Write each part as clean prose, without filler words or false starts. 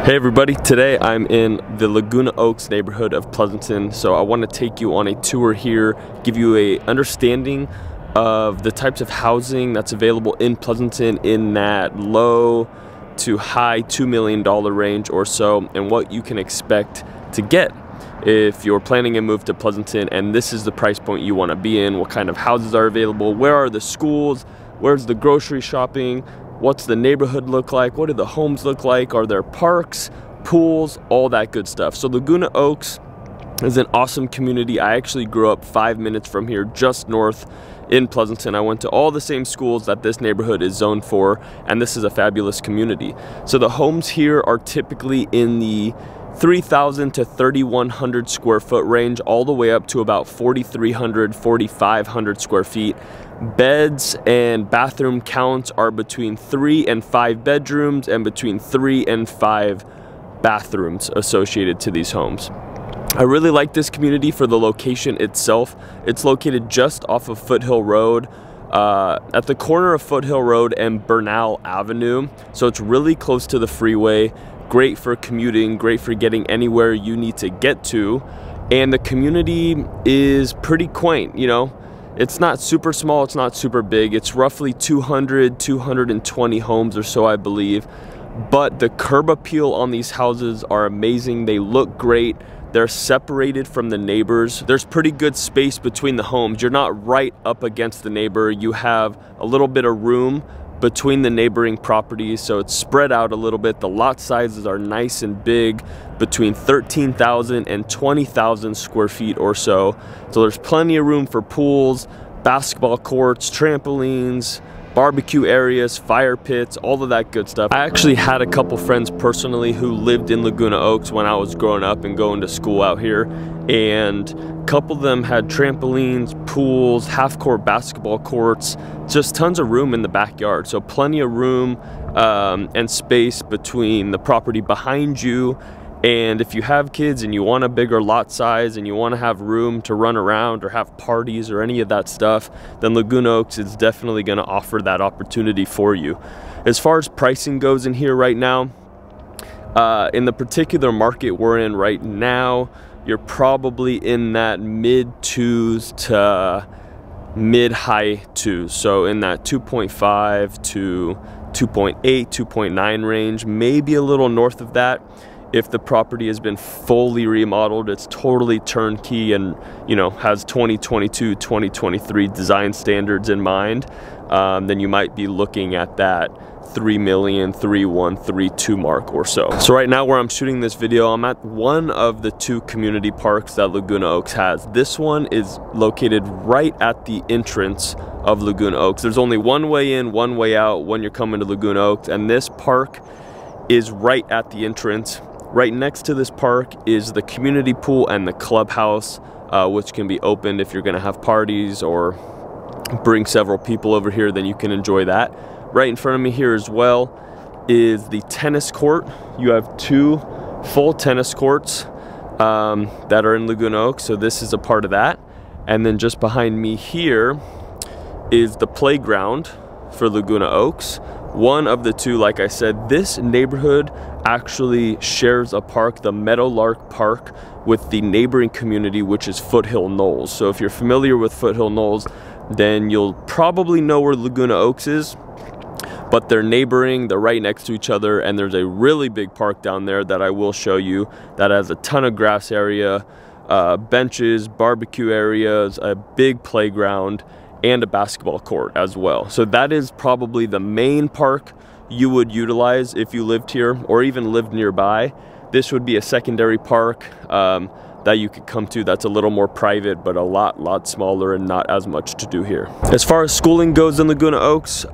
Hey everybody, today I'm in the Laguna Oaks neighborhood of Pleasanton. So I want to take you on a tour here, give you a understanding of the types of housing that's available in Pleasanton in that low to high $2 million range or so, and what you can expect to get if you're planning a move to Pleasanton and this is the price point you want to be in. What kind of houses are available, where are the schools, where's the grocery shopping, what's the neighborhood look like, what do the homes look like, are there parks, pools, all that good stuff. So Laguna Oaks is an awesome community. I actually grew up 5 minutes from here, just north in Pleasanton. I went to all the same schools that this neighborhood is zoned for, and this is a fabulous community. So the homes here are typically in the 3,000 to 3,100 square foot range, all the way up to about 4,300, 4,500 square feet. Beds and bathroom counts are between 3 and 5 bedrooms and between 3 and 5 bathrooms associated to these homes. I really like this community for the location itself. It's located just off of Foothill Road, at the corner of Foothill Road and Bernal Avenue. So it's really close to the freeway, great for commuting, great for getting anywhere you need to get to. And the community is pretty quaint, you know. It's not super small, it's not super big. It's roughly 220 homes or so, I believe. But the curb appeal on these houses are amazing. They look great. They're separated from the neighbors. There's pretty good space between the homes. You're not right up against the neighbor. You have a little bit of room between the neighboring properties, so it's spread out a little bit. The lot sizes are nice and big, between 13,000 and 20,000 square feet or so. So there's plenty of room for pools, basketball courts, trampolines, barbecue areas, fire pits, all of that good stuff. I actually had a couple friends personally who lived in Laguna Oaks when I was growing up and going to school out here, and a couple of them had trampolines, pools, half-court basketball courts, just tons of room in the backyard. So plenty of room and space between the property behind you. And if you have kids and you want a bigger lot size and you want to have room to run around or have parties or any of that stuff, then Laguna Oaks is definitely going to offer that opportunity for you. As far as pricing goes in here right now, in the particular market we're in right now, you're probably in that mid-2s to mid-high 2s. So in that 2.5 to 2.8, 2.9 range, maybe a little north of that. If the property has been fully remodeled, it's totally turnkey and, you know, has 2022, 2023 design standards in mind, then you might be looking at that 3 million, 3.1, 3.2 mark or so. So right now where I'm shooting this video, I'm at one of the 2 community parks that Laguna Oaks has. This one is located right at the entrance of Laguna Oaks. There's only one way in, one way out when you're coming to Laguna Oaks, and this park is right at the entrance. Right next to this park is the community pool and the clubhouse, which can be opened if you're gonna have parties or bring several people over here, then you can enjoy that. Right in front of me here as well is the tennis court. You have 2 full tennis courts that are in Laguna Oaks, so this is a part of that. And then just behind me here is the playground for Laguna Oaks. One of the 2, like I said. This neighborhood actually shares a park, the Meadowlark Park, with the neighboring community, which is Foothill Knolls. So if you're familiar with Foothill Knolls, then you'll probably know where Laguna Oaks is, but they're neighboring, they're right next to each other, and there's a really big park down there that I will show you that has a ton of grass area, benches, barbecue areas, a big playground, and a basketball court as well. So that is probably the main park you would utilize if you lived here or even lived nearby. This would be a secondary park that you could come to that's a little more private, but a lot smaller and not as much to do here. As far as schooling goes in Laguna Oaks,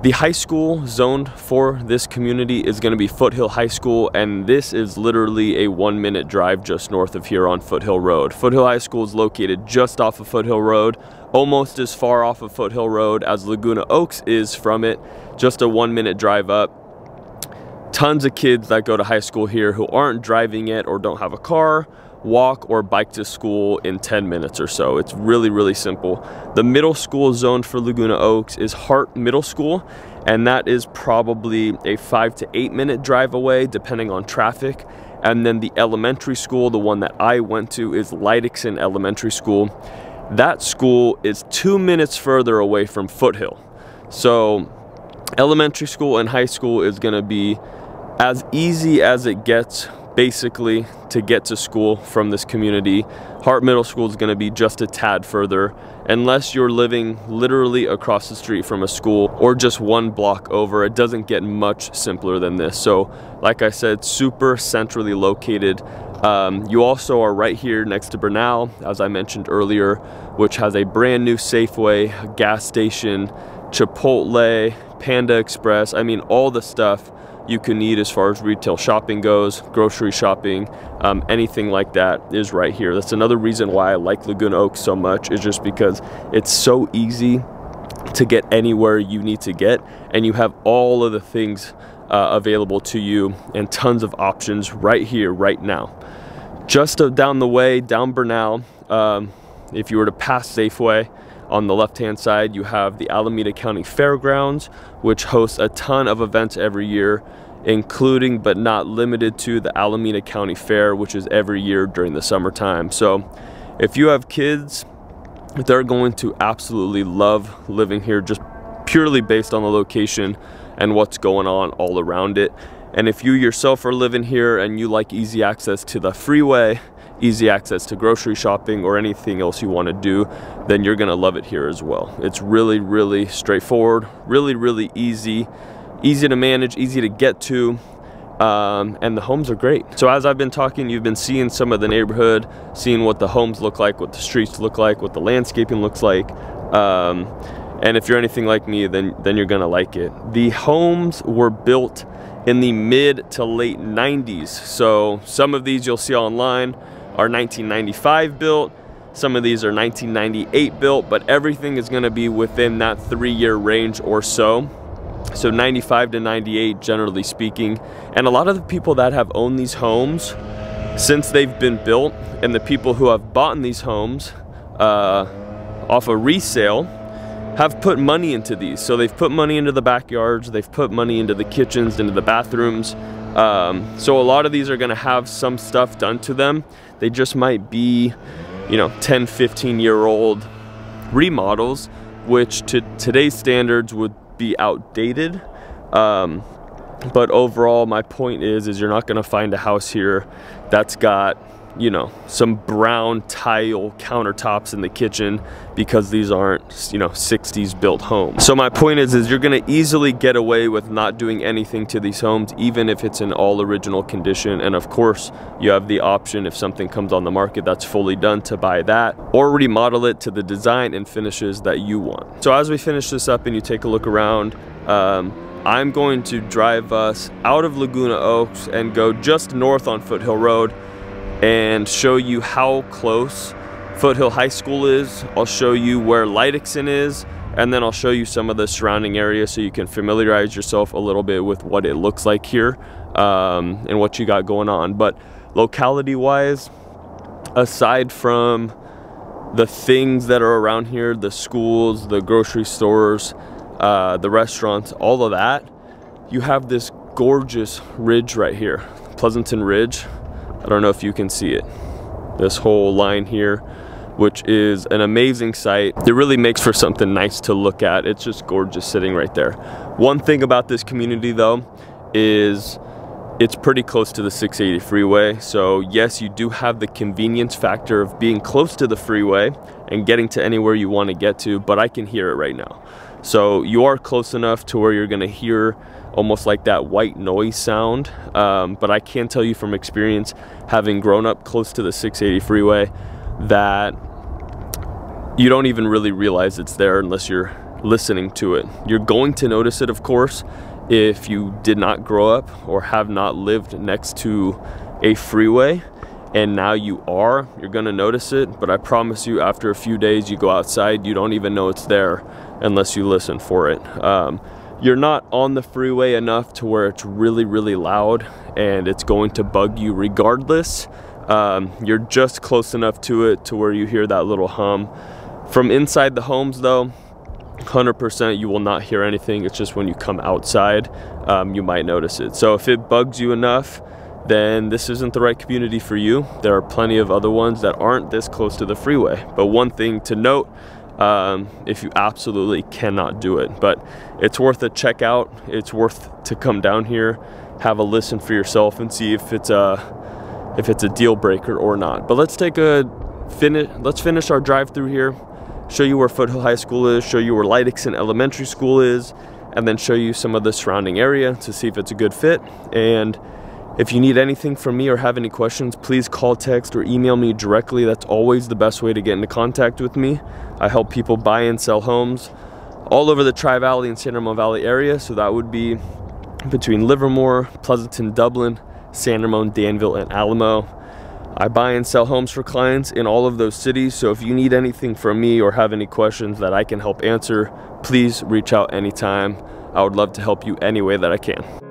the high school zoned for this community is going to be Foothill High School, and this is literally a 1-minute drive just north of here on Foothill Road. Foothill High School is located just off of Foothill Road, almost as far off of Foothill Road as Laguna Oaks is from it, just a 1-minute drive up. Tons of kids that go to high school here who aren't driving yet or don't have a car walk or bike to school in 10 minutes or so. It's really, really simple. The middle school zone for Laguna Oaks is Hart Middle School, and that is probably a 5 to 8 minute drive away depending on traffic. And then the elementary school, the one that I went to, is Eisenmann Elementary School. That school is 2 minutes further away from Foothill. So elementary school and high school is gonna be as easy as it gets basically to get to school from this community. Hart Middle School is going to be just a tad further, unless you're living literally across the street from a school or just one block over. It doesn't get much simpler than this. So like I said, super centrally located. You also are right here next to Bernal, as I mentioned earlier, which has a brand new Safeway, a gas station, Chipotle, Panda Express. I mean, all the stuff you can need as far as retail shopping goes, grocery shopping, anything like that is right here. That's another reason why I like Laguna Oaks so much, is just because it's so easy to get anywhere you need to get, and you have all of the things available to you and tons of options right here, right now. Just down the way, down Bernal, if you were to pass Safeway, on the left-hand side, you have the Alameda County Fairgrounds, which hosts a ton of events every year, including but not limited to the Alameda County Fair, which is every year during the summertime. So if you have kids, they're going to absolutely love living here, just purely based on the location and what's going on all around it. And if you yourself are living here and you like easy access to the freeway, easy access to grocery shopping, or anything else you want to do, then you're gonna love it here as well. It's really, really straightforward, really, really easy to manage, easy to get to, and the homes are great. So as I've been talking, you've been seeing some of the neighborhood, seeing what the homes look like, what the streets look like, what the landscaping looks like, and if you're anything like me, then you're gonna like it. The homes were built in the mid to late 90s. So some of these you'll see online are 1995 built, some of these are 1998 built, but everything is going to be within that 3-year range or so. So 95 to 98, generally speaking. And a lot of the people that have owned these homes since they've been built, and the people who have bought these homes off a resale, have put money into these. So they've put money into the backyards, they've put money into the kitchens, into the bathrooms. So a lot of these are gonna have some stuff done to them. They just might be, you know, 10, 15-year-old remodels, which to today's standards would be outdated. But overall, my point is you're not gonna find a house here that's got, you know, some brown tile countertops in the kitchen, because these aren't, you know, 60s built homes. So my point is you're gonna easily get away with not doing anything to these homes, even if it's in all original condition. And of course, you have the option, if something comes on the market that's fully done, to buy that or remodel it to the design and finishes that you want. So as we finish this up and you take a look around, I'm going to drive us out of Laguna Oaks and go just north on Foothill Road and show you how close Foothill High School is. I'll show you where Eisenmann is, and then I'll show you some of the surrounding areas so you can familiarize yourself a little bit with what it looks like here, and what you got going on. But locality wise, aside from the things that are around here, the schools, the grocery stores, the restaurants, all of that, you have this gorgeous ridge right here, Pleasanton Ridge. I don't know if you can see it, this whole line here, which is an amazing sight. It really makes for something nice to look at. It's just gorgeous sitting right there. One thing about this community though is it's pretty close to the 680 freeway. So yes, you do have the convenience factor of being close to the freeway and getting to anywhere you want to get to, but I can hear it right now. So you are close enough to where you're gonna hear almost like that white noise sound, but I can tell you from experience, having grown up close to the 680 freeway, that you don't even really realize it's there unless you're listening to it. You're going to notice it, of course, if you did not grow up or have not lived next to a freeway, and now you're gonna notice it. But I promise you, after a few days, you go outside, you don't even know it's there unless you listen for it. You're not on the freeway enough to where it's really, really loud and it's going to bug you regardless, You're just close enough to it to where you hear that little hum. From inside the homes though, 100% you will not hear anything. It's just when you come outside, you might notice it. So if it bugs you enough, then this isn't the right community for you. There are plenty of other ones that aren't this close to the freeway. But one thing to note, if you absolutely cannot do it, but it's worth a check out. It's worth to come down here, have a listen for yourself, and see if it's a deal breaker or not. But let's finish our drive through here, show you where Foothill High School is, show you where Leidixon Elementary School is, and then show you some of the surrounding area to see if it's a good fit. And if you need anything from me or have any questions, please call, text, or email me directly. That's always the best way to get into contact with me. I help people buy and sell homes all over the Tri-Valley and San Ramon Valley area. So that would be between Livermore, Pleasanton, Dublin, San Ramon, Danville, and Alamo. I buy and sell homes for clients in all of those cities. So if you need anything from me or have any questions that I can help answer, please reach out anytime. I would love to help you any way that I can.